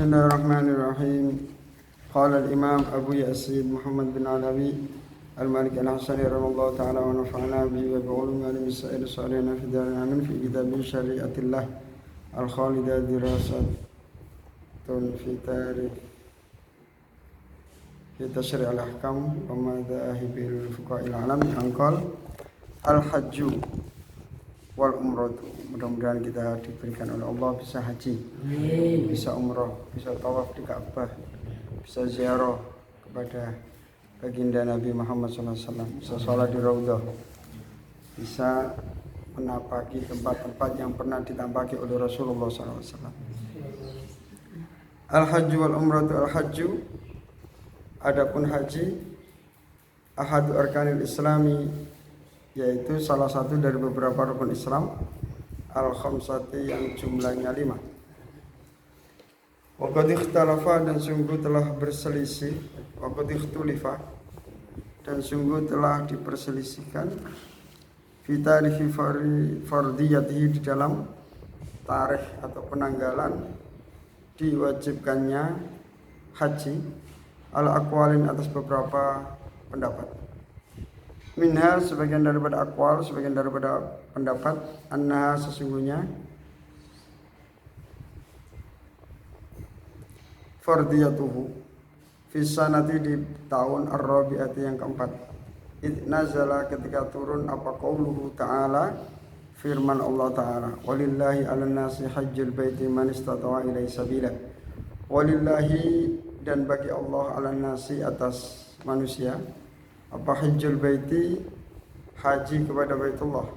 Bismillahirrahmanirrahim. Qala al-Imam Abu Yasid Muhammad bin Alawi Al-Malik Al-Hasani rahimahullah ta'ala wa nafa'ana bihi wa bi'ulumi wa sa'ir salihina fi darin amin fi kitabih syariatillah al-khalidah dirasatun fi tarikh fi tashri' al-ahkam wa madhahibil fuqa'il alam angkol al-hajju wal umratu. Mudah-mudahan kita diberikan oleh Allah bisa haji, bisa umrah, bisa tawaf di Ka'bah, bisa ziarah kepada baginda Nabi Muhammad SAW, bisa sholat di Raudhah, bisa menapaki tempat-tempat yang pernah ditampaki oleh Rasulullah SAW. Al-hajju wal umratu. Al-hajju, adapun haji, ahadu arkanil islami, yaitu salah satu dari beberapa rukun Islam al-khamsati yang jumlahnya 5. Wa qad ikhtalafa, dan sungguh telah berselisih, wa qad ikhtulifa, dan sungguh telah diperselisihkan fi tarihi fardiyatihi, di dalam tarikh atau penanggalan diwajibkannya haji ala aqwalin, atas beberapa pendapat. Minha, sebagian daripada aqwal, sebagian daripada pendapat, annaha, sesungguhnya fardiyatuhu fi sanati, di tahun ar-rabi'ati yang keempat. Id nazala, ketika turun apa qauluhu ta'ala, firman Allah ta'ala, walillahi 'alan nasi hajjul baiti man istata'a ilaihi sabila. Walillahi, dan bagi Allah, 'alan nasi, atas manusia, apa hajjul baiti, haji kepada Baitullah.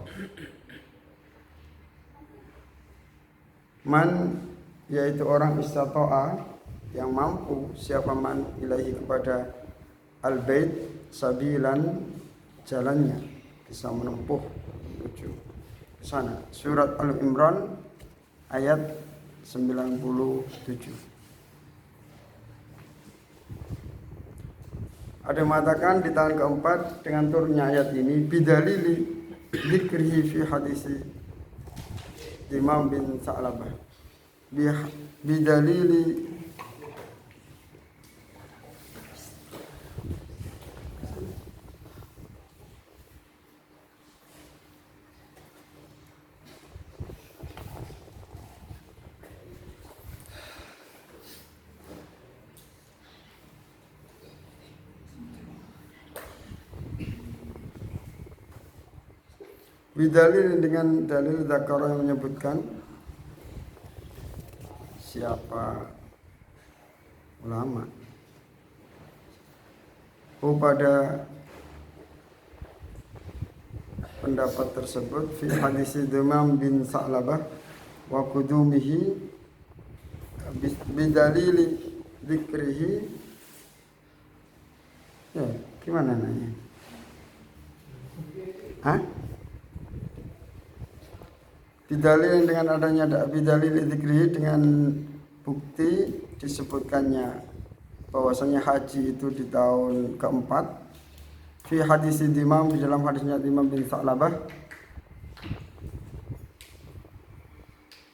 Man, yaitu orang istata'a, yang mampu, siapa man, ilahi, kepada al-bait, sabilan, jalannya, bisa menempuh menuju ke sana. Surat Al-Imran ayat 97. Ada yang mengatakan di tahun keempat dengan turunnya ayat ini, bidalili dzikrihi fi hadisi Imam bin Sa'labah, bidalili bidalil, dengan dalil dzakara, yang menyebutkan siapa ulama pada pendapat tersebut fi hadis Imam bin Sa'labah wa qudumihi bidalili dzikrihi. Ya, gimana nanya? Hah? Bidalil, dengan adanya bidalil dzikrihi, dengan bukti disebutkannya bahwasanya haji itu di tahun keempat. Fi hadis Imam, di dalam hadisnya Imam bin Sa'labah,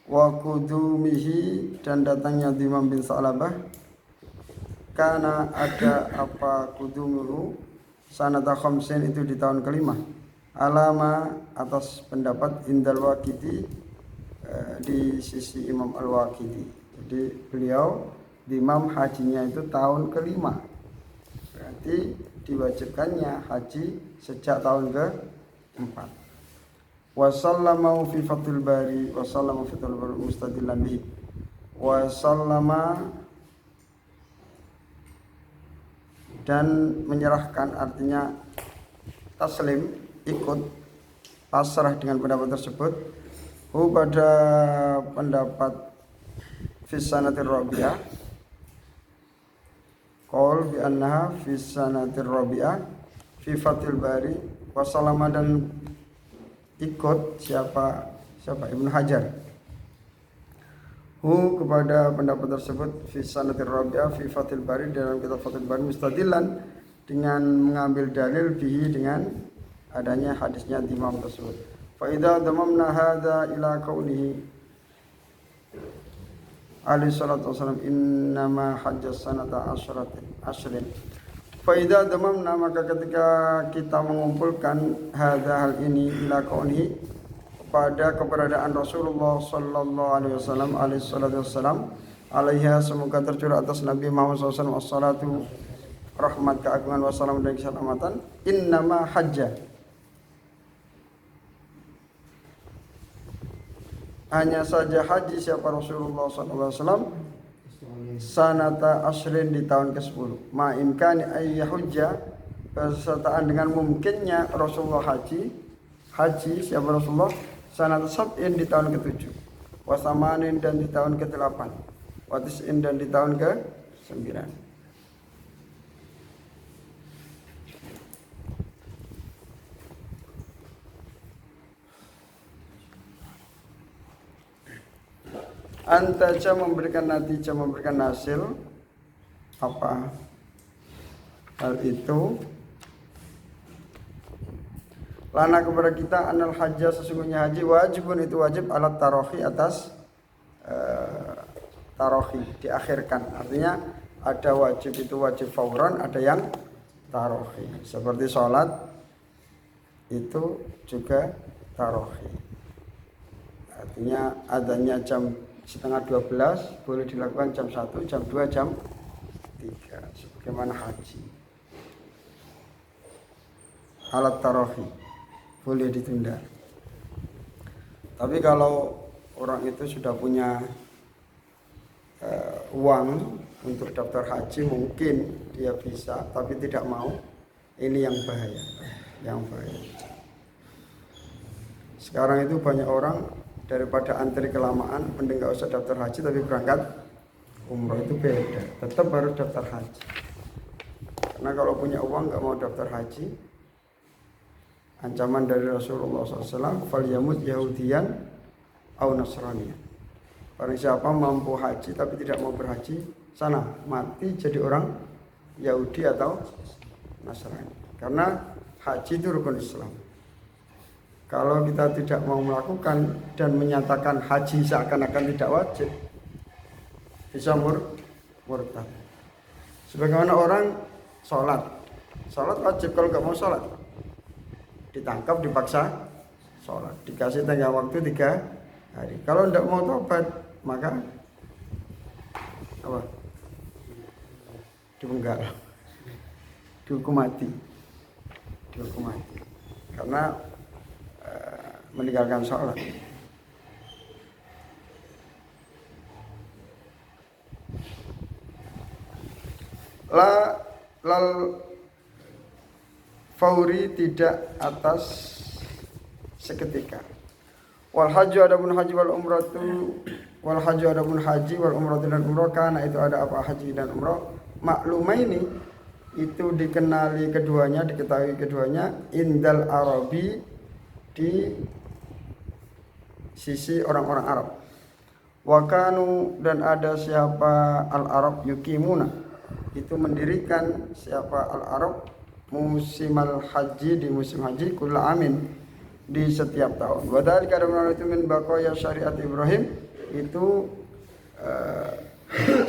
wa qudumihi, dan datangnya Imam bin Sa'labah, karena ada apa qudumuhu sanata khamsin, itu di tahun kelima. Alama, atas pendapat Indal Waqidi, di sisi Imam Al-Waqidi. Jadi beliau di imam hajinya itu tahun kelima, berarti diwajibkannya haji sejak tahun ke-4. Wasallama fi Fathul Bari, wasallama fi Fathul Bari mustadillan bihi. Wasallama, dan menyerahkan, artinya taslim, ikut, pasrah dengan pendapat tersebut, pada pendapat fisanatir rabi'ah, qaul bi annaha fisanatir rabi'ah fi Fathil Bari, wasalama, dan ikut siapa Ibnu Hajar, kepada pendapat tersebut fisanatir rabi'ah fi Fathil Bari, dalam kitab Fathil Bari, mustadillan, dengan mengambil dalil bihi, dengan adanya hadisnya Imam tersebut. Fa idza damamna hadza ila qaulihi, alaihi salatu wasallam, innama hajjas sanata ashrin. Fa idza damamna, maka ketika kita mengumpulkan hadza hal ini ila kaunihi, pada keberadaan Rasulullah sallallahu alaihi wasallam alaihi salatu wasallam, alaiha, semoga tercurah atas Nabi Muhammad SAW wassalatu, rahmat, keagungan, wassalam, dan keselamatan. Innama hajja, hanya saja haji siapa Rasulullah SAW sanata ashrin, di tahun ke-10. Ma imkani ayyahujja, bersertaan dengan mungkinnya Rasulullah haji siapa Rasulullah sanata sab'in, di tahun ke-7, wasamanin, dan di tahun ke-8, watis'in, dan di tahun ke-9. Antaja, memberikan natijah, memberikan hasil apa hal itu, lana kepada kita, anal hajjah, sesungguhnya haji, wajibun, itu wajib, alat tarohi, atas tarohi, diakhirkan. Artinya ada wajib itu wajib fauran, ada yang tarohi, seperti sholat itu juga tarohi. Artinya adanya jam setengah 12 boleh dilakukan jam 1, jam 2, jam 3, sebagaimana haji. Alat tarohi boleh ditunda. Tapi kalau orang itu sudah punya uang untuk daftar haji, mungkin dia bisa, tapi tidak mau. Ini yang bahaya, Sekarang itu banyak orang, daripada antri kelamaan, mending nggak usah daftar haji tapi berangkat umroh. Itu beda, tetap harus daftar haji. Karena kalau punya uang nggak mau daftar haji, ancaman dari Rasulullah SAW, falyamut yahudiyan au nasraniyan, barang siapa mampu haji tapi tidak mau berhaji, sana mati jadi orang Yahudi atau Nasrani. Karena haji itu rukun Islam. Kalau kita tidak mau melakukan dan menyatakan haji seakan-akan tidak wajib, bisa murtad. Sebagaimana orang sholat wajib, kalau nggak mau sholat ditangkap, dipaksa sholat, dikasih tenggang waktu 3 hari. Kalau tidak mau tobat, maka apa? Dipenggal, dihukum mati, karena meninggalkan sholat. Lal fauri, tidak atas seketika. Wal haji, adapun haji, wal umratu, wal haji, adapun haji, wal umratu, dan umrah, karena itu ada apa haji dan umrah, maklumaini, itu dikenali keduanya, diketahui keduanya, indal Arabi, di sisi orang-orang Arab. Wakanu, dan ada siapa al-Arab, yukimuna, itu mendirikan siapa al-Arab, musimal haji, di musim haji, kulla amin, di setiap tahun. Wadhal kadang itu min baqaya syariat Ibrahim, itu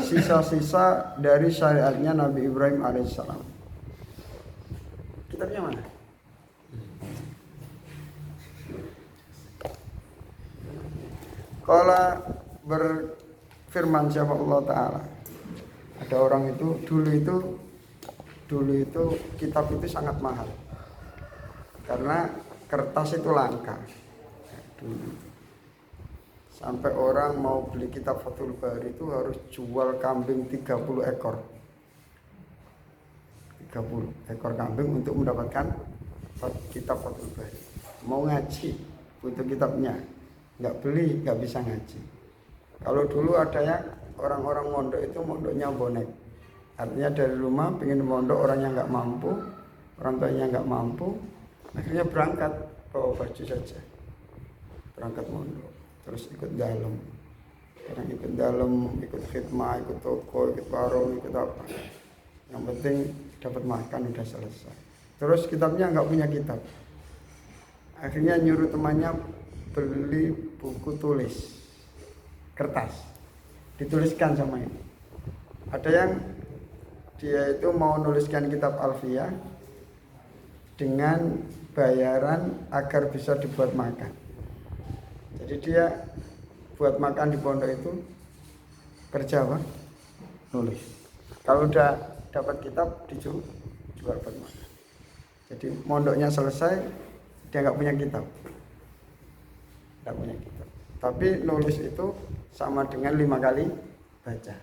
sisa-sisa dari syariatnya Nabi Ibrahim alaihissalam. Kitabnya mana? Qala, berfirman siapa Allah Ta'ala, ada orang itu dulu itu kitab itu sangat mahal, karena kertas itu langka dulu. Sampai orang mau beli kitab Fathul Bari itu harus jual kambing 30 ekor. 30 ekor kambing untuk mendapatkan kitab Fathul Bari. Mau ngaji butuh kitabnya, nggak beli nggak bisa ngaji. Kalau dulu ada yang orang-orang mondok itu mondoknya bonek, artinya dari rumah pengen mondok, orangnya nggak mampu, orang tuanya nggak mampu, akhirnya berangkat bawa baju saja, berangkat mondok, terus ikut dalam, orang ikut dalam, ikut khidmah, ikut toko, ikut warung, ikut apa, yang penting dapat makan udah selesai. Terus kitabnya nggak punya kitab, akhirnya nyuruh temannya beli buku tulis kertas, dituliskan sama ini. Ada yang dia itu mau nuliskan kitab Alfiyah dengan bayaran agar bisa dibuat makan. Jadi dia buat makan di pondok itu kerja apa? Nulis. Kalau udah dapat kitab dijual buat makan. Jadi mondoknya selesai, dia nggak punya kitab. Nggak punya kitab. Tapi nulis itu sama dengan 5 kali baca.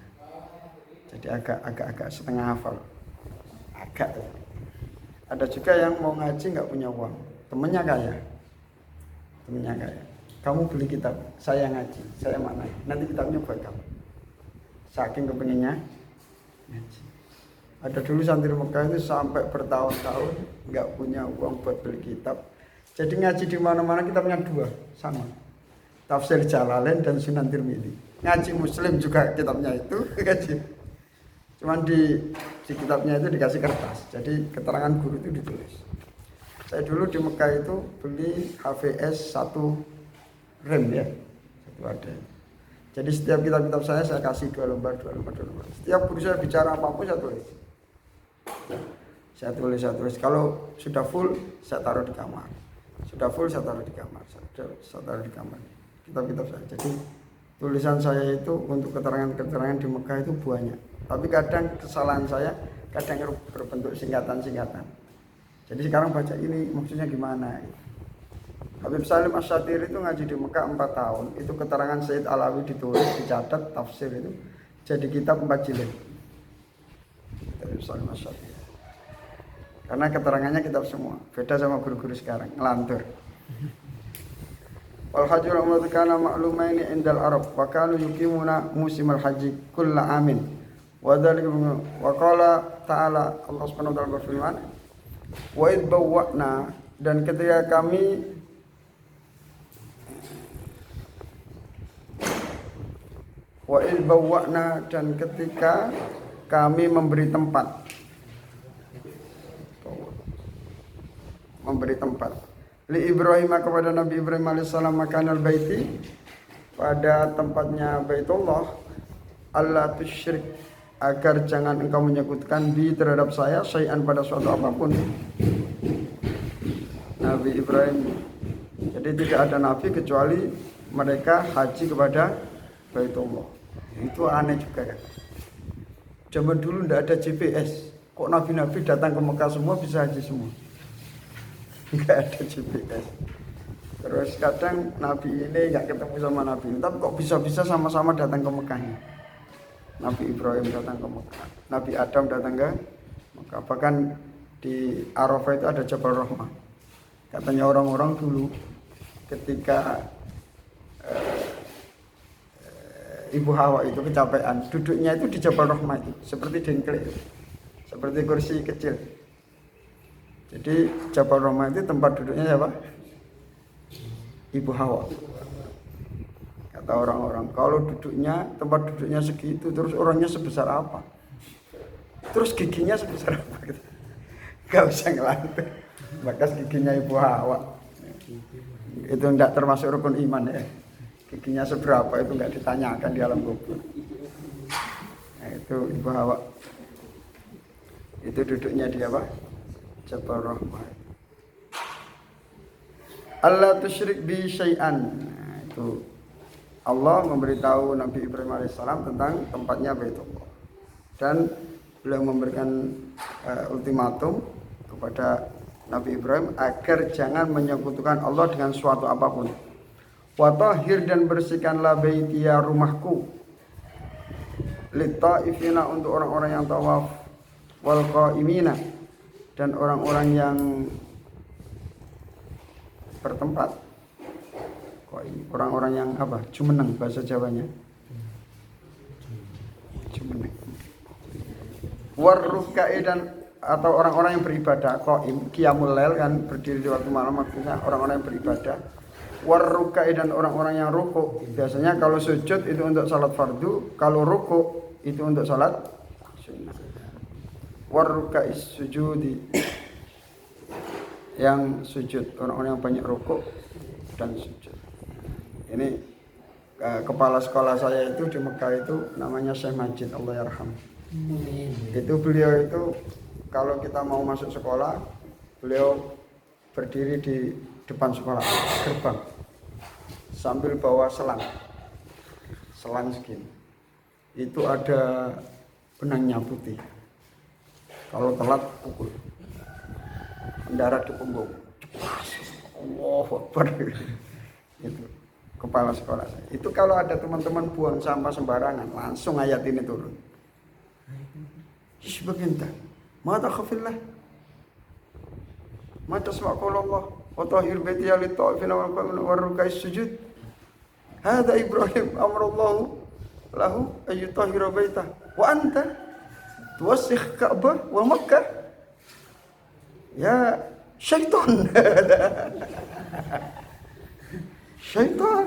Jadi agak setengah hafal. Agak. Ada juga yang mau ngaji nggak punya uang. Temennya kaya. Kamu beli kitab, saya ngaji, saya maknai. Nanti kitabnya buat kamu. Saking kepengennya ngaji. Ada dulu santri Mekah itu sampai bertahun-tahun nggak punya uang buat beli kitab. Jadi ngaji di mana-mana kitabnya 2 sama. Tafsir Jalalain dan Sunan Tirmidzi. Ngaji Muslim juga kitabnya itu ngaji. Cuman di kitabnya itu dikasih kertas. Jadi keterangan guru itu ditulis. Saya dulu di Mekah itu beli HVS 1 rem ya. Satu ada. Jadi setiap kitab-kitab saya kasih 2 lembar. Setiap guru saya bicara apapun saya tulis. Saya tulis. Kalau sudah full saya taruh di kamar. Sudah full saya taruh di kamar. Saya taruh di kamar. Kitab-kitab saya. Jadi tulisan saya itu untuk keterangan-keterangan di Mekah itu banyak. Tapi kadang kesalahan saya kadang berbentuk singkatan-singkatan. Jadi sekarang baca ini maksudnya gimana? Habib Salim Asy-Syatiri itu ngaji di Mekah 4 tahun. Itu keterangan Sayyid Alawi ditulis, dicatat, tafsir itu jadi kitab 4 jilid. Habib Salim Asy-Syatiri. Karena keterangannya kitab semua. Beda sama guru-guru sekarang, ngelantur. Wal hajjul umratu kana ma'lumaini indal Arab wa kanu yuqimuna musimul haji kulla amin. Wa dzalika wa qala ta'ala Allah Subhanahu wa ta'ala berfirman wa id bawwa'na, dan ketika kami dan ketika kami memberi tempat li Ibrahim kepada Nabi Ibrahim alaihissalam makanal baiti, pada tempatnya Baitullah, Allah tusyrik, agar jangan engkau menyekutukan bi terhadap saya syai'an pada suatu apapun. Nabi Ibrahim, jadi tidak ada nabi kecuali mereka haji kepada Baitullah. Itu aneh juga kan. Zaman dulu tidak ada GPS, kok nabi-nabi datang ke Mekah semua bisa haji semua. Nggak ada GPS. Terus kadang nabi ini nggak ketemu sama nabi ini, tapi kok bisa-bisa sama-sama datang ke Mekahnya. Nabi Ibrahim datang ke Mekah, Nabi Adam datang ke Mekah. Bahkan di Arafah itu ada Jabal Rahmah. Katanya orang-orang dulu ketika Ibu Hawa itu kecapean, duduknya itu di Jabal Rahmah itu, seperti dengklek, seperti kursi kecil. Jadi Jabal Rahmah itu tempat duduknya siapa? Ibu Hawa. Kata orang-orang, kalau tempat duduknya segitu, terus orangnya sebesar apa? Terus giginya sebesar apa? Gak usah ngelantur. Bekas giginya Ibu Hawa. Itu enggak termasuk rukun iman ya. Giginya seberapa itu enggak ditanyakan di alam kubur. Nah, itu Ibu Hawa. Itu duduknya di apa? Jabal Rahmah. Allah tusyrik bi syai'an. Nah, itu Allah memberitahu Nabi Ibrahim alaihissalam tentang tempatnya Baitullah. Dan beliau memberikan ultimatum kepada Nabi Ibrahim agar jangan menyekutukan Allah dengan suatu apapun. Wa tahhir, dan bersihkanlah baitiya, rumahku, lit-taifina, untuk orang-orang yang tawaf, wal qaimina, dan orang-orang yang bertempat. Orang-orang yang apa? Jumeneng bahasa Jawanya. Jumeneng. Warrukai, dan atau orang-orang yang beribadah, qaim, qiyamul lail kan, berdiri di waktu malam, maksudnya orang-orang yang beribadah. Warrukai, dan orang-orang yang ruku. Biasanya kalau sujud itu untuk salat fardu, kalau ruku itu untuk salat sunnah. Warrukai sujudi, yang sujud, orang-orang yang banyak ruku dan sujud. Ini kepala sekolah saya itu di Mekah itu namanya Syekh Majid, Allah yarham. Itu beliau itu kalau kita mau masuk sekolah, beliau berdiri di depan sekolah gerbang sambil bawa selang segini. Itu ada benangnya putih. Kalau telat pukul, mendarat di punggung. Allahu Akbar. Itu kepala sekolah saya. Itu kalau ada teman-teman buang sampah sembarangan, langsung ayat ini turun. Isbagenta, mata khafillah, mata semakulullah, wa tahir baitiya lit-ta'ifina wal ruk'is sujud. Hada Ibrahim amrullahu lahu ayyutahhira baitah wa anta tuwassikh Ka'bah wa Makkah. Ya syaitan. Syaitan.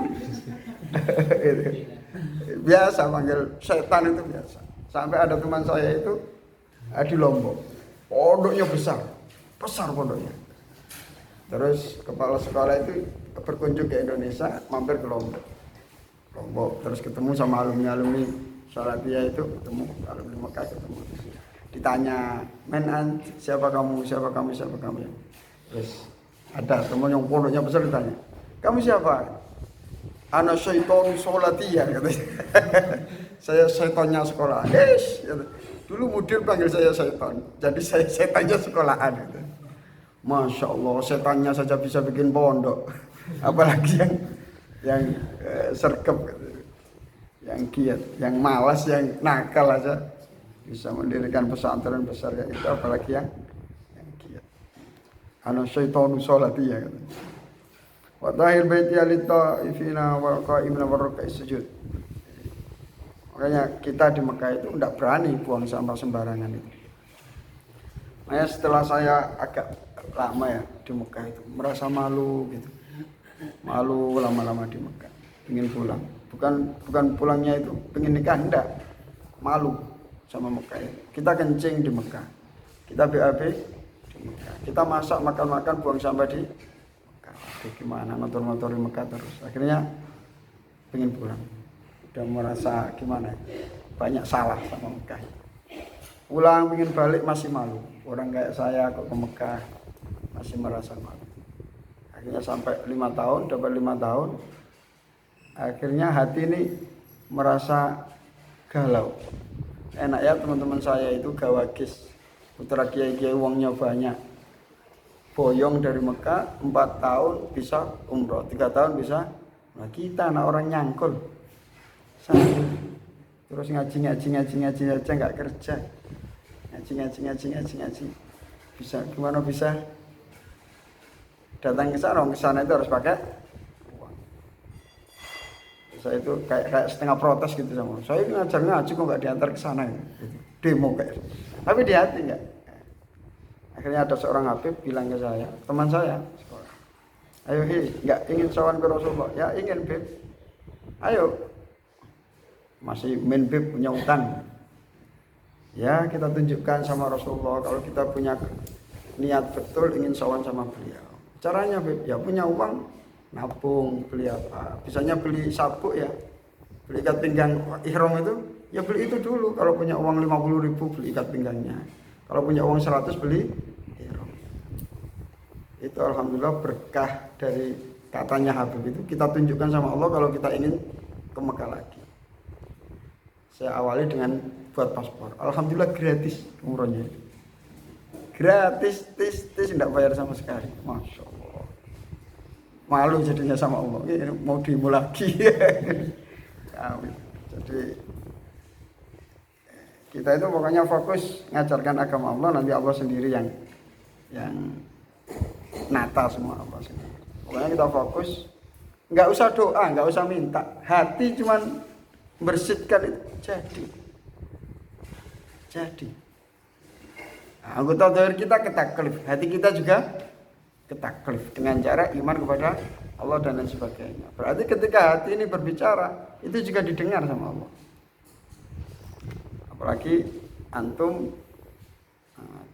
Biasa panggil setan itu biasa. Sampai ada teman saya itu di Lombok. Pondoknya besar pondoknya. Terus kepala sekolah itu berkunjung ke Indonesia, mampir ke Lombok. Terus ketemu sama alumni Salafiyah itu, ketemu alumni Mekah, ketemu. Ditanya, "Men, siapa kamu? Terus ada teman yang pondoknya besar ditanya, "Kamu siapa?" "Ana syaiton sholatiyah," katanya. Saya syaitonnya sekolah. Dulu mudir panggil saya syaiton, jadi saya setannya sekolahan. Gitu. Masya Allah, setannya saja bisa bikin pondok, apalagi yang sergap, yang giat, yang malas, yang nakal aja bisa mendirikan pesantren besar kayak itu, apalagi yang giat. Ana syaitonu sholatiyah. Wa tahir baiti lit-ta'ifina wal qa'imina war ruk'is sujud. Makanya kita di Mekah itu tidak berani buang sampah sembarangan itu. Makanya setelah saya agak lama ya di Mekah itu merasa malu gitu. Malu lama-lama di Mekah. Pengen pulang. Bukan pulangnya itu pengen nikah, enggak. Malu sama Mekah itu. Kita kencing di Mekah. Kita BAB di Mekah. Kita masak makan-makan buang sampah di Mekah. Gimana motor-motor di Mekah terus. Akhirnya pengen pulang. Udah merasa gimana, banyak salah sama Mekah. Pulang ingin balik masih malu. Orang kayak saya kok ke Mekah masih merasa malu. Akhirnya sampai 5 tahun, dapat 5 tahun. Akhirnya hati ini merasa galau. Enak ya teman-teman saya itu gawagis, putra kiai-kiai uangnya banyak. Boyong dari Mekah 4 tahun bisa umroh, 3 tahun bisa. Nah kita anak orang nyangkul. Terus ngaji aja nggak kerja, ngaji bisa gimana bisa datang ke sana itu harus pakai uang. Saya itu kayak setengah protes gitu sama saya, ini ngaji kok nggak diantar ke sana gitu. Demo kayak, tapi di hati nggak. Akhirnya ada seorang Habib bilang ke saya, teman saya sekolah, "Ayo nggak ingin sowan ke Rasulullah?" "Ya ingin, Bib." "Ayo." Masih Bib punya utang. Ya kita tunjukkan sama Rasulullah kalau kita punya niat betul ingin sowan sama beliau. Caranya Bib, ya punya uang nabung, beli apa? Bisanya beli sabuk ya, beli ikat pinggang ihram itu, ya beli itu dulu. Kalau punya uang 50.000 beli ikat pinggangnya. Kalau punya uang 100 beli ihram. Itu alhamdulillah berkah dari katanya Habib itu kita tunjukkan sama Allah kalau kita ingin ke Mekah lagi. Saya awali dengan buat paspor. Alhamdulillah gratis umrohnya. Gratis, tidak bayar sama sekali. Masya Allah. Malu jadinya sama Allah. Ini mau demo lagi. Jadi kita itu pokoknya fokus ngajarkan agama Allah. Nanti Allah sendiri yang nata semua Allah sendiri. Pokoknya kita fokus. Nggak usah doa, nggak usah minta. Hati cuman bersihkan itu jadi. Nah, anggota zahir kita ketaklif, hati kita juga ketaklif dengan cara iman kepada Allah dan lain sebagainya. Berarti ketika hati ini berbicara, itu juga didengar sama Allah. Apalagi antum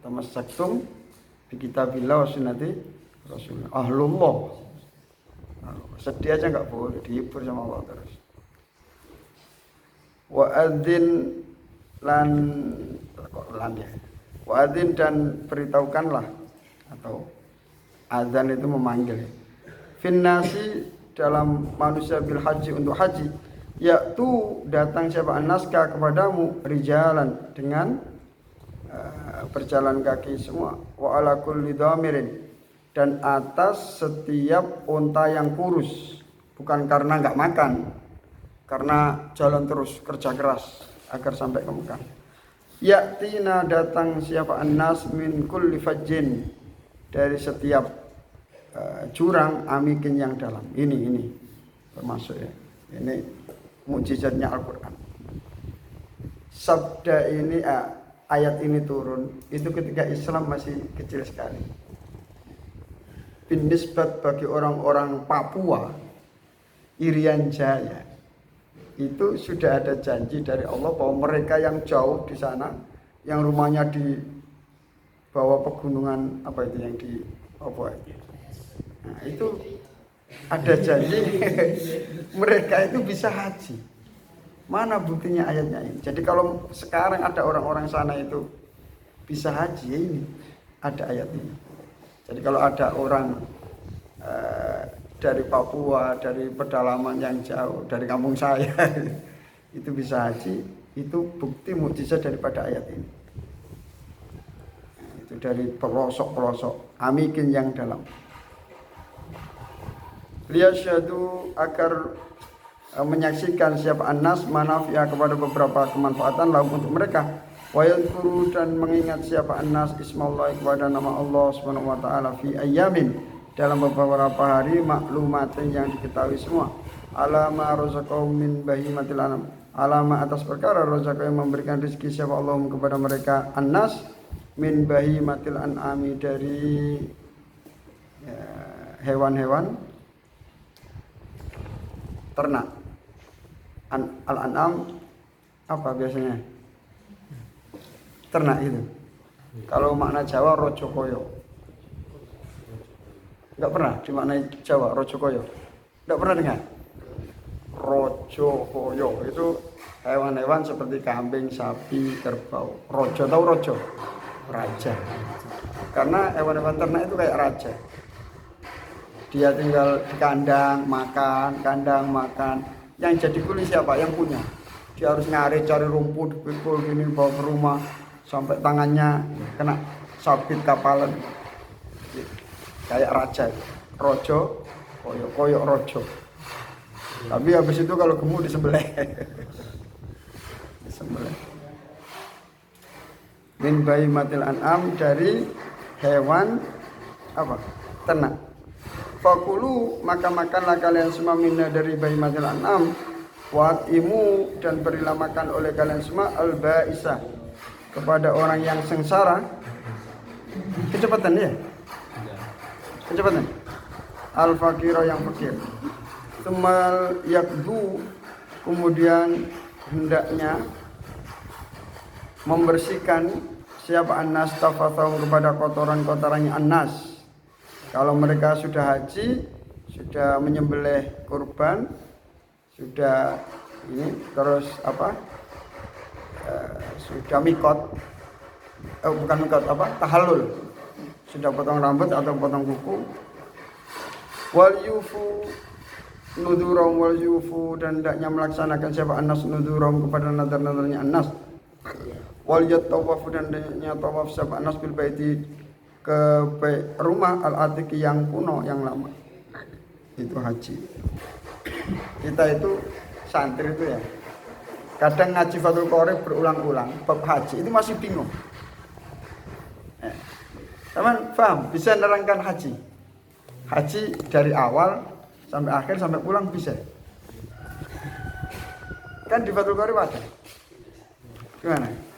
tamassaktum bi kitabillah wa sunnati Rasulullah. Ahlullah. Sedih aja nggak boleh, dihibur sama Allah terus. wa adzin lan kok lan ya. Wa adzin dan beritahukanlah atau azan itu memanggil. Finnasi dalam manusia bil haji untuk haji, yaitu datang siapa naskah kepadamu rijalan dengan berjalan kaki semua, wa ala kulli dhamirin dan atas setiap unta yang kurus, bukan karena nggak makan, karena jalan terus kerja keras agar sampai ke Mekah. Ya'tina datang siapa annas min kulli fajjin dari setiap jurang amikin yang dalam. Ini termasuk ya. Ini mukjizatnya Al-Qur'an. Sabda ini ayat ini turun itu ketika Islam masih kecil sekali. Binisbat bagi orang-orang Papua, Irian Jaya, itu sudah ada janji dari Allah bahwa mereka yang jauh di sana, yang rumahnya di bawah pegunungan apa itu yang di Papua, nah itu ada janji mereka itu bisa haji. Mana buktinya ayatnya ini? Jadi kalau sekarang ada orang-orang sana itu bisa haji, ya ini ada ayat ini. Jadi kalau ada orang dari Papua, dari pedalaman yang jauh, dari kampung saya itu bisa haji, itu bukti mukjizat daripada ayat ini. Itu dari pelosok-pelosok, amikin yang dalam. Liyasyadu agar menyaksikan siapa annas manafi'ah kepada beberapa kemanfaatan lalu untuk mereka. Wa yadhkuru dan mengingat siapa annas ismallah kepada nama Allah Subhanahu wa taala fi ayyamin dalam beberapa hari maklumatin yang diketahui semua. Alama razaqahum min bahimatil anam. Alama atas perkara razaqah yang memberikan rezeki siapa Allah kepada mereka annas min bahimatil an'ami dari hewan-hewan ternak. Al-an'am apa biasanya? Ternak itu. Kalau makna Jawa rojo koyo. Enggak pernah dimaknai Jawa rojo koyo. Enggak pernah dengar. Rojo koyo itu hewan-hewan seperti kambing, sapi, kerbau. Rojo tahu rojo? Raja. Karena hewan-hewan ternak itu kayak raja. Dia tinggal di kandang makan. Yang jadi kuli siapa? Yang punya. Dia harus nyari cari rumput, dipikul gini bawa ke rumah sampai tangannya kena sabit kapalan. Kayak raja. Rojo, koyok rojo. Tapi habis itu kalau gemuk disembelih. Disembelih. Min bahimatil an'am dari hewan apa? Ternak. Fakulu maka makanlah kalian semua minna dari bahimatil an'am watimu dan berilah makan oleh kalian semua al-ba'isah kepada orang yang sengsara. Kecepatan ya? Kecepatan. Al-fakira yang fakir. Tumal yakdu kemudian hendaknya membersihkan siapa annas tafathahum kepada kotoran-kotorannya annas. Kalau mereka sudah haji, sudah menyembelih kurban, sudah ini terus apa? Sudah mikot, bukan mikot apa? Tahallul. Sudah potong rambut atau potong kuku. Wal yufu nudurum wal yufu dan hendaknya melaksanakan siapa annas nudurum kepada nazar-nazarnya annas. Wal yatawafu dan hendaknya tawaf siapa annas bil baiti ke rumah al-atiqi yang kuno yang lama. Itu haji. Kita itu santri itu ya kadang ngaji Fathul Qorib berulang-ulang bab haji itu masih bingung. Teman paham? Bisa nerangkan haji dari awal sampai akhir sampai pulang bisa. Kan di Fathul Qorib ada. Gimana?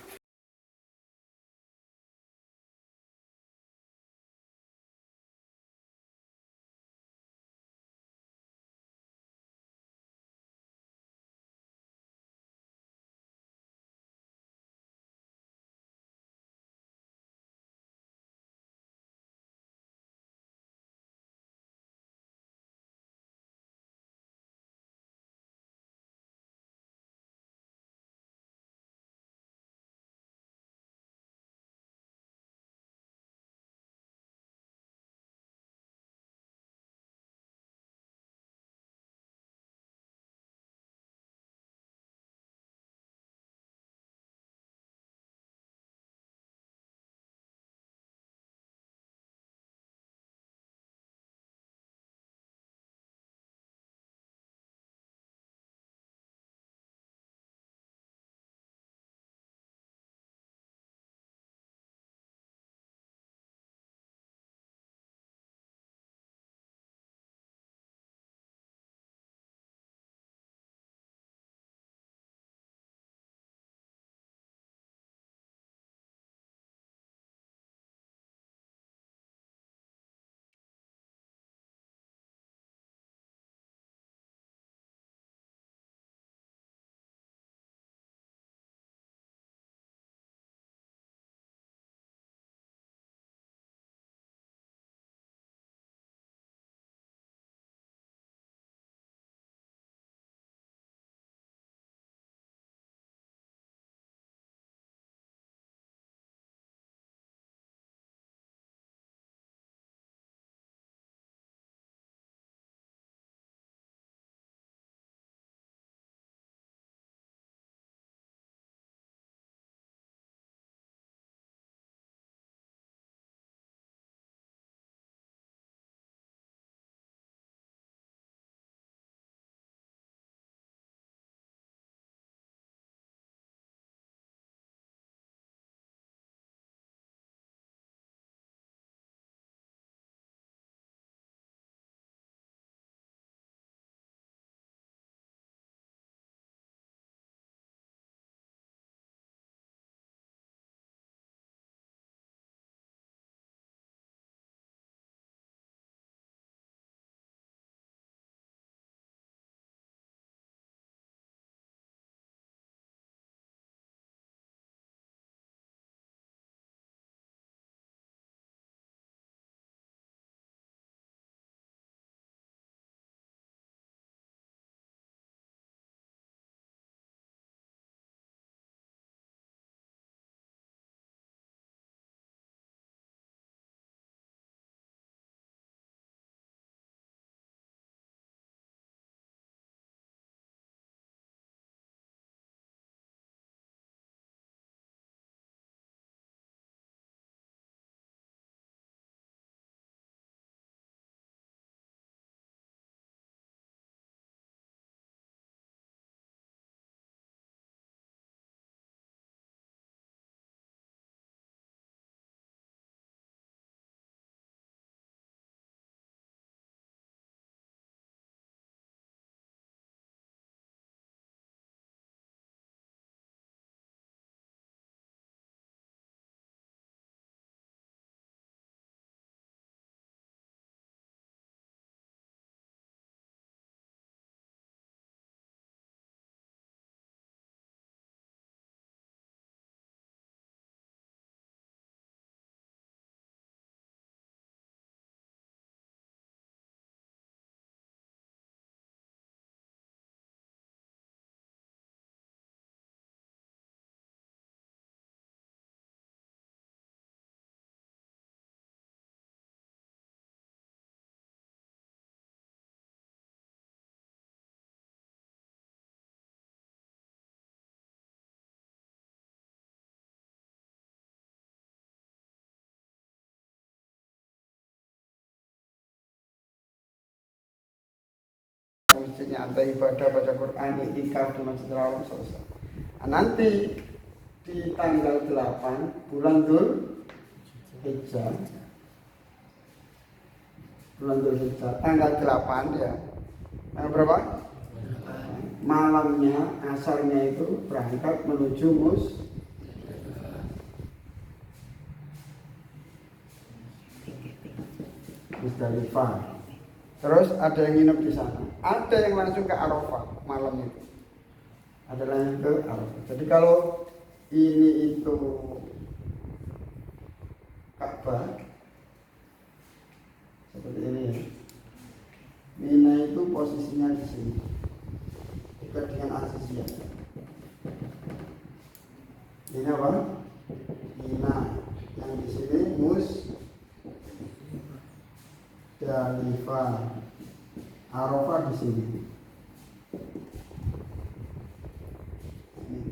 ke masjidnya, anda ibadah, baca Quran, iktikaf di Masjidil Haram, selesai. Nah, nanti di tanggal 8 bulan Dzulhijjah, tanggal 8 ya. Tanggal berapa? Malamnya, asalnya itu berangkat menuju Musdalifah. Terus ada yang nginep di sana, ada yang langsung ke Arafah malam itu. Ada yang ke Arafah. Jadi kalau ini itu Ka'bah seperti ini ya. Mina itu posisinya di sini, dekat dengan Aziziyah. Ini apa? Mina. Yang di sini Musdalifah. Arafah di sini.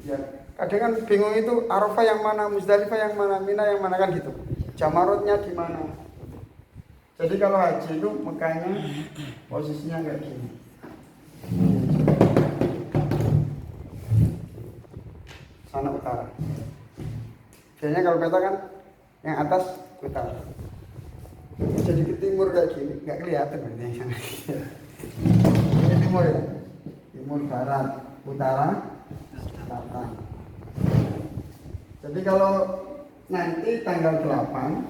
Ya, kadang kan bingung itu Arafah yang mana, Musdalifah yang mana, Mina yang mana kan gitu. Jamarotnya di mana? Jadi kalau haji itu Mekahnya posisinya kayak gini. Sana utara. Biasanya kalau peta kan yang atas utara. Jadi ke timur kayak gini, nggak kelihatan berarti yang sana. Ini timur ya, timur barat, utara, selatan. Jadi kalau nanti tanggal 8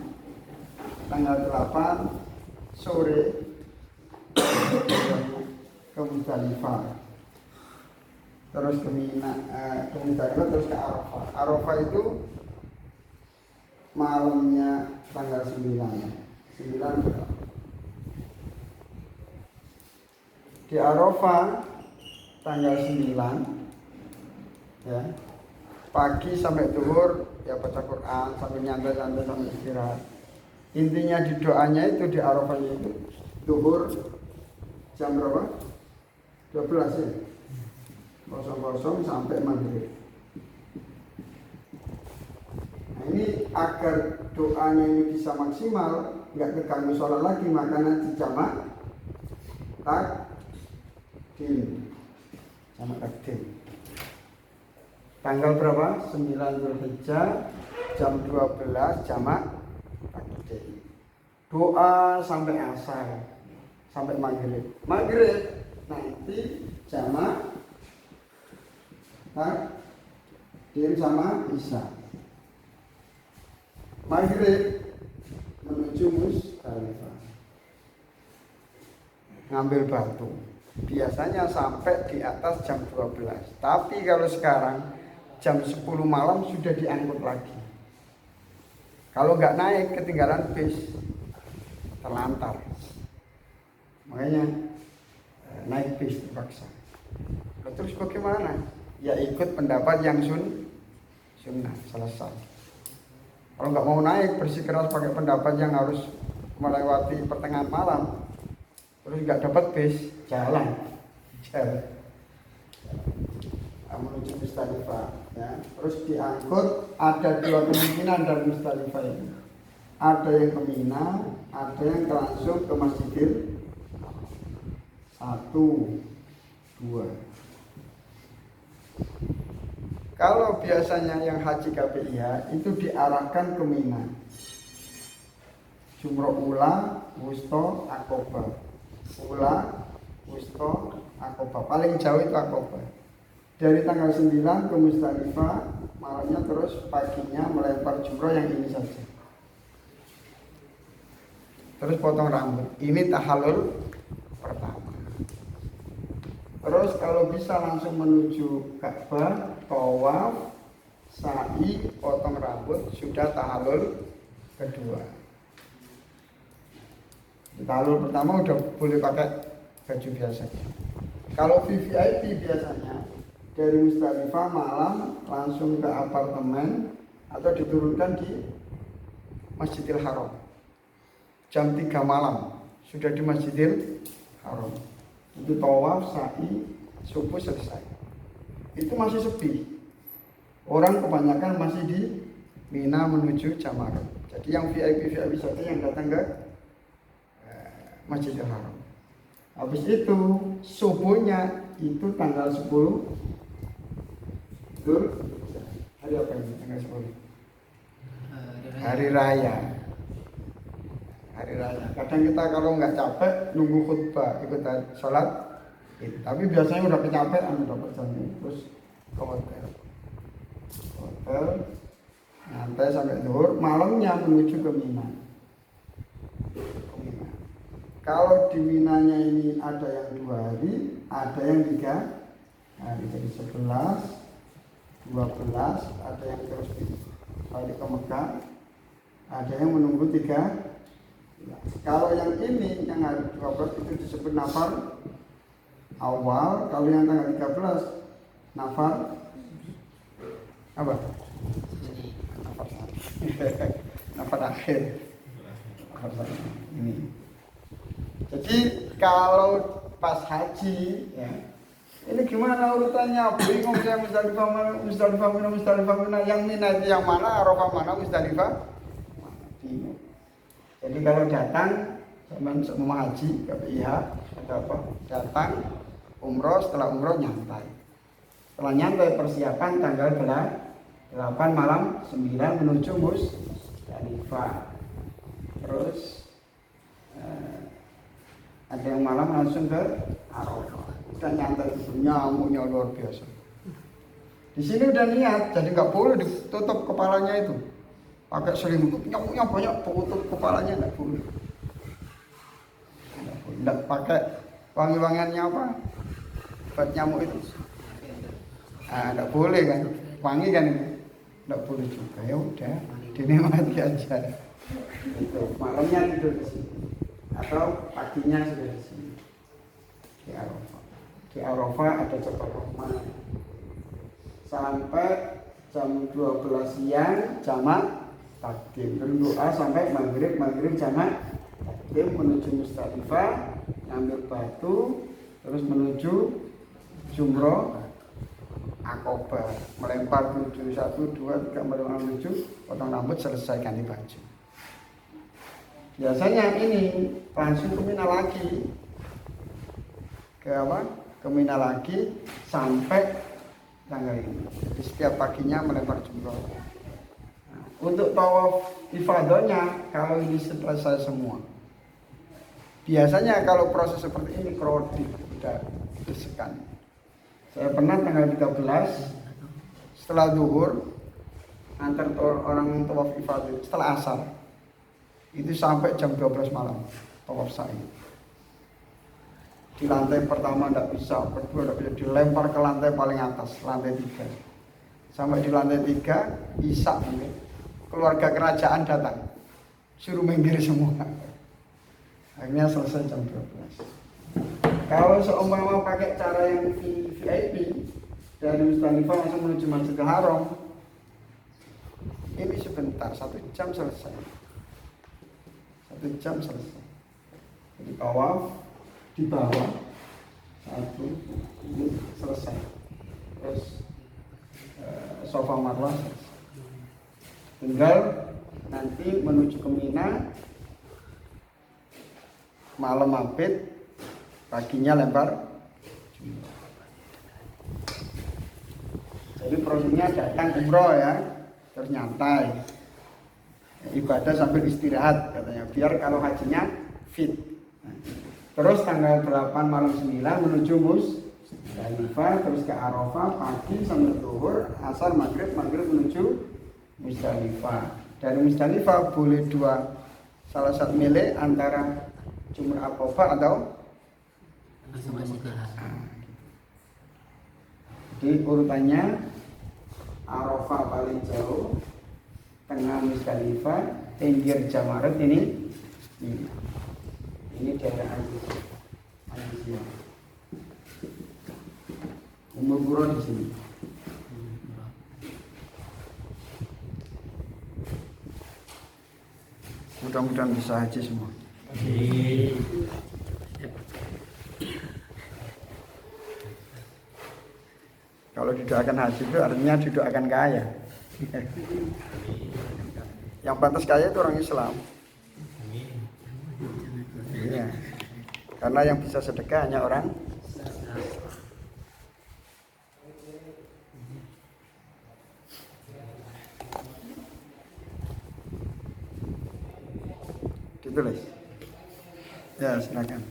sore ke Musdalifah, terus ke Mina, ke Musdalifah, terus ke Arafah. Arafah itu malamnya tanggal 9 di Arafah tanggal 9 ya, pagi sampai zuhur ya baca Quran sambil nyantai-nyantai sambil istirahat. Intinya di doanya itu di Arafahnya itu zuhur jam berapa? 12 ya? 00 sampai maghrib. Nah, ini agar doanya ini bisa maksimal, nggak keganggu sholat lagi, makanya dijamak takdim. Jamak takdim. Tanggal berapa? 9 Dzulhijjah jam 12 jamak takdim. Doa sampai asar, sampai maghrib. Maghrib nanti jamak takdim sama isya. Maghrib menuju Musdalifah, ngambil batu. Biasanya sampai di atas jam 12. Tapi kalau sekarang jam 10 malam sudah diangkut lagi. Kalau nggak naik ketinggalan bis, terlantar. Makanya naik bis terpaksa. Terus bagaimana? Ya ikut pendapat yang sunnah, selesai. Kalau nggak mau naik, bersikeras pakai pendapat yang harus melewati pertengahan malam, terus nggak dapat bis, jalan. Menuju Musdalifah ya. Terus diangkut, ada dua kemungkinan dari Musdalifah ini. Ada yang ke Mina, ada yang langsung ke Masjidil 1, 2. Kalau biasanya yang haji KPIH itu diarahkan ke Mina, Jumroh Ula, Wusto, Aqobah. Ula, Wusto, Aqobah. Paling jauh itu Aqobah. Dari tanggal 9 ke Musdalifah, malamnya terus paginya melempar jumroh yang ini saja. Terus potong rambut. Ini tahallul pertama. Terus kalau bisa langsung menuju Ka'bah, tawaf, sa'i, potong rambut, sudah tahallul kedua. Tahallul pertama udah boleh pakai baju biasa. Kalau VVIP biasanya dari Musdalifah malam langsung ke apartemen atau diturunkan di Masjidil Haram. Jam 3 malam sudah di Masjidil Haram. Itu tawaf, sa'i, subuh selesai. Itu masih sepi. Orang kebanyakan masih di Mina menuju Jamarat. Jadi yang VIP saja yang datang ke Masjidil Haram. Habis itu subuhnya itu tanggal 10 Dzul hari apa ini tanggal 10? Hari raya. Hari raya. Kadang kita kalau nggak capek nunggu khutbah ikut sholat, tapi biasanya udah kecapean udah perjalanan terus ke hotel. Nyantai sampai zuhur, malamnya menuju ke Mina. Kalau di Minanya ini ada yang 2 hari, ada yang 3 hari, jadi 11, 12, ada yang terus balik ke Mekah, ada yang menunggu 3. Kalau yang ini yang hari 12 itu disebut nafar awal, kalau yang tanggal 13 nafar apa? Nafar akhir. Ini. Jadi kalau pas haji ya, ini gimana urutannya? Bingung saya Musdalifah mana, yang Mina itu yang mana, Arafah mana, Musdalifah mana? Bingung. Jadi kalau datang teman semua haji ke PIH atau apa, datang umroh, setelah umroh nyantai. Setelah nyantai persiapan tanggal 8 malam 9 menuju Musdalifah. Terus ada yang malam langsung ke Arafah. Udah nyantai itu, nyamuknya luar biasa. Di sini udah niat, jadi nggak boleh ditutup kepalanya itu. Pakai selimut, nyamuknya banyak, tutup kepalanya nggak boleh. Nggak pakai wangi-wangiannya apa? Buat nyamuk itu. Nggak boleh kan, wangi kan itu. Nggak boleh juga, ya udah dinikmati aja. Itu malamnya tidur di sini atau paginya sudah di sini di Arafah. Di Arafah ada Jabal Rahmah sampai jam 12 siang jamak takdim, berdoa sampai maghrib jamak takdim menuju Musdalifah, ngambil batu terus menuju Jumroh Aqobah, melempar tujuh 1, 2, 3, 4, 5, 7, potong rambut, selesai ganti baju. Biasanya ini langsung ke Mina lagi, ke Mina lagi sampai tanggal ini. Jadi setiap paginya melempar jumroh. Nah, untuk tawaf ifadahnya kalau ini selesai semua. Biasanya kalau proses seperti ini krodik udah desekan. Saya pernah tanggal 13 setelah zuhur antar orang tawaf ifadah setelah asar. Itu sampai jam 12 malam tawaf sa'i. Di lantai pertama tidak bisa, kedua tidak bisa, dilempar ke lantai paling atas, lantai 3. Sampai di lantai 3, Isak keluarga kerajaan datang, suruh minggir semua. Akhirnya selesai jam 12. Kalau seumpama pakai cara yang VIP dari Musdalifah langsung menuju Masjidil Haram, ini sebentar, 1 jam selesai. 1 jam selesai. Jadi tawaf di bawah 1 ini selesai. Terus Safa Marwah selesai. Tinggal nanti menuju ke Mina, malam mabit, paginya lempar. Jadi prosesnya datang umroh ya, terus nyantai. Ibadah sambil istirahat katanya, biar kalau hajinya fit. Terus tanggal 8 malam 9 menuju Musdalifah, terus ke Arafah pagi sampai zuhur, asar, maghrib menuju Musdalifah. Dari Musdalifah boleh salah satu milih antara Jumrah Aqobah atau jadi urutannya Arafah paling jauh, tengah Musdalifah, pinggir Jamarat ini daerah Anjisiyah. Umur Qura di sini. Mudah-mudahan bisa haji semua. Kalau didoakan haji itu artinya didoakan kaya. Yang pantas kaya itu orang Islam. Iya. Karena yang bisa sedekah hanya orang ditulis. Ya, silakan.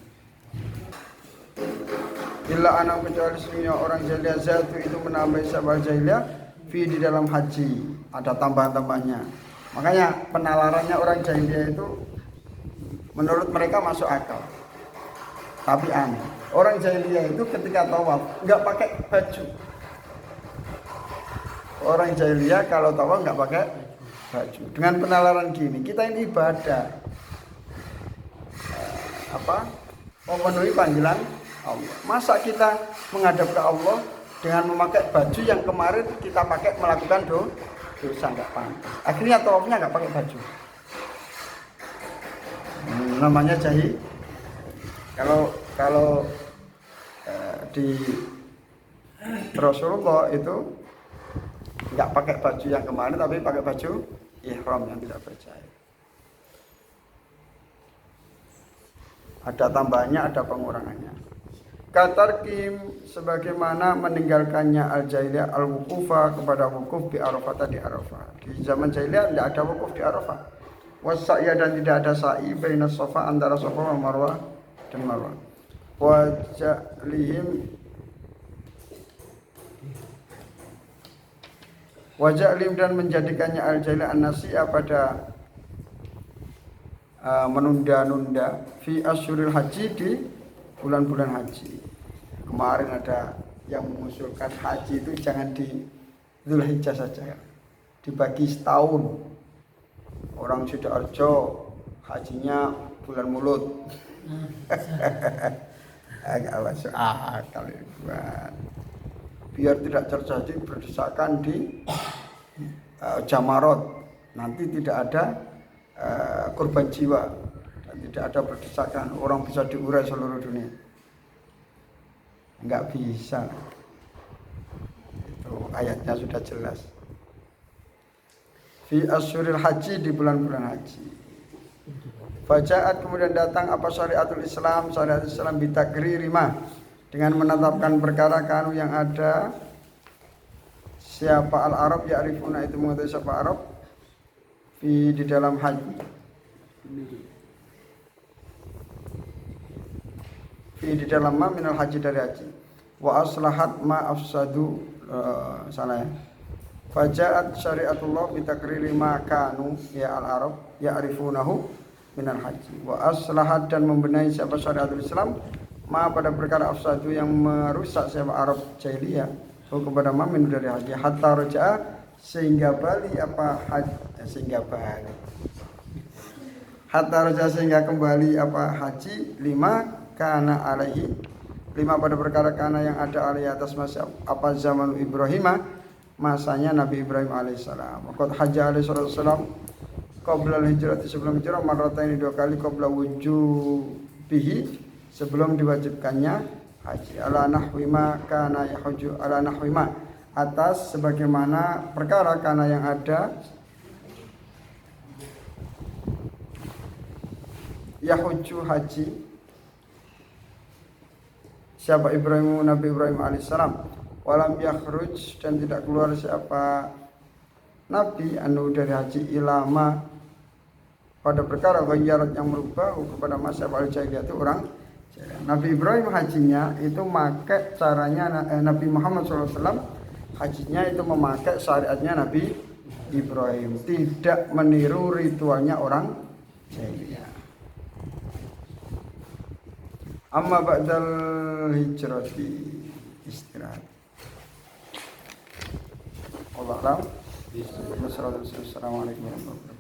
Illa anak kecuali semuanya orang jahiliyah zatu itu menambah sabal jahiliyah fi di dalam haji, ada tambahan-tambahannya. Makanya penalarannya orang jahiliyah itu menurut mereka masuk akal. Tapi aneh. Orang jahiliyah itu ketika tawaf enggak pakai baju. Orang jahiliyah kalau tawaf enggak pakai baju. Dengan penalaran gini, kita ini ibadah memenuhi panggilan Allah. Masa kita menghadap ke Allah dengan memakai baju yang kemarin kita pakai melakukan dosa, enggak pantas. Akhirnya tawafnya enggak pakai baju. Namanya jahil. Kalau di Rasulullah itu enggak pakai baju yang kemarin tapi pakai baju ihram yang tidak berjahit. Ada tambahannya, ada pengurangannya. Katarkim sebagaimana meninggalkannya al-jahiliyah al-wukufa kepada wukuf di Arafah di Arafah. Di zaman jahiliyah tidak ada wukuf di Arafah. Wasa'ya dan tidak ada sa'i baina Safa antara Safa dan Marwah dan Marwah. Waja'lim dan menjadikannya al-jahiliyah an-nasi'ah pada menunda-nunda fi asyuril haji di bulan-bulan haji. Kemarin ada yang mengusulkan haji itu jangan di Dzulhijjah saja, dibagi setahun. Orang Sidoarjo hajinya bulan Mulut. Agak masuk akal itu. Biar tidak terjadi berdesakan di Jamarot. Nanti tidak ada korban jiwa dan tidak ada berdesakan, orang bisa diurai seluruh dunia. Enggak bisa. Itu ayatnya sudah jelas. Fi asyuril haji di bulan-bulan haji. Faja'at kemudian datang apa syariatul Islam, syariat Islam bitakriri ma dengan menetapkan perkara kanu yang ada siapa al-Arab ya'rifuna itu mengetahui siapa Arab di dalam haji. Di dalam ma minal haji dari haji. Wa aslahat ma afsadu salah ya. Faja'at syariatullah bitakriri ma kanu ya al-Arab ya'rifunahu minal haji. Wa aslahat dan membenahi siapa syariatul Islam ma pada perkara afsadu yang merusak siapa Arab jahiliyah kepada ma min dari haji hatta raja'a sehingga bali apa haji sehingga bali hatta raja'a sehingga kembali apa haji lima kana alaihi lima pada perkara kana yang ada alaihi atas masa apa zaman Ibrahim masanya Nabi Ibrahim alaihissalam. Qad hajja alaihissalam qabla al-hijrah sebelum hijrah marrataini dua kali qabla wujubihi sebelum diwajibkannya haji ala nahwi ma kana yahujju ala nahwi ma atas sebagaimana perkara kana yang ada yahujju haji siapa Ibrahim Nabi Ibrahim alaihissalam walam yakhruj dan tidak keluar siapa Nabi anu dari haji ilama pada perkara ghayyarat yang merubah kepada masa al-jahiliyah itu orang Nabi Ibrahim hajinya itu memakai caranya Nabi Muhammad SAW hajinya itu memakai syariatnya Nabi Ibrahim, tidak meniru ritualnya orang jahiliyah. Amma ba'dal hijrati istirahat. Allah alam. Assalamualaikum warahmatullahi wabarakatuh.